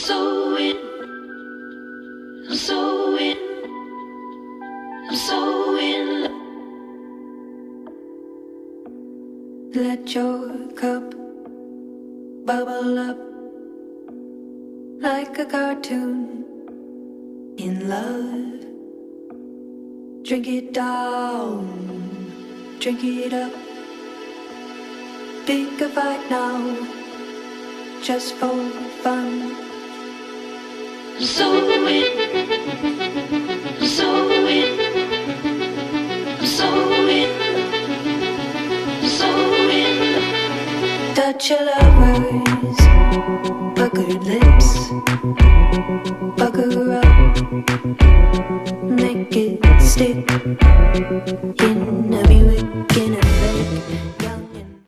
so in, I'm so in, I'm so in love. Let your cup bubble up like a cartoon in love. Drink it down, drink it up. Pick a fight now, just for fun. So in, so in, so in, so in. Touch your lovers, puckered lips, pucker up, make it stick in a Buick in a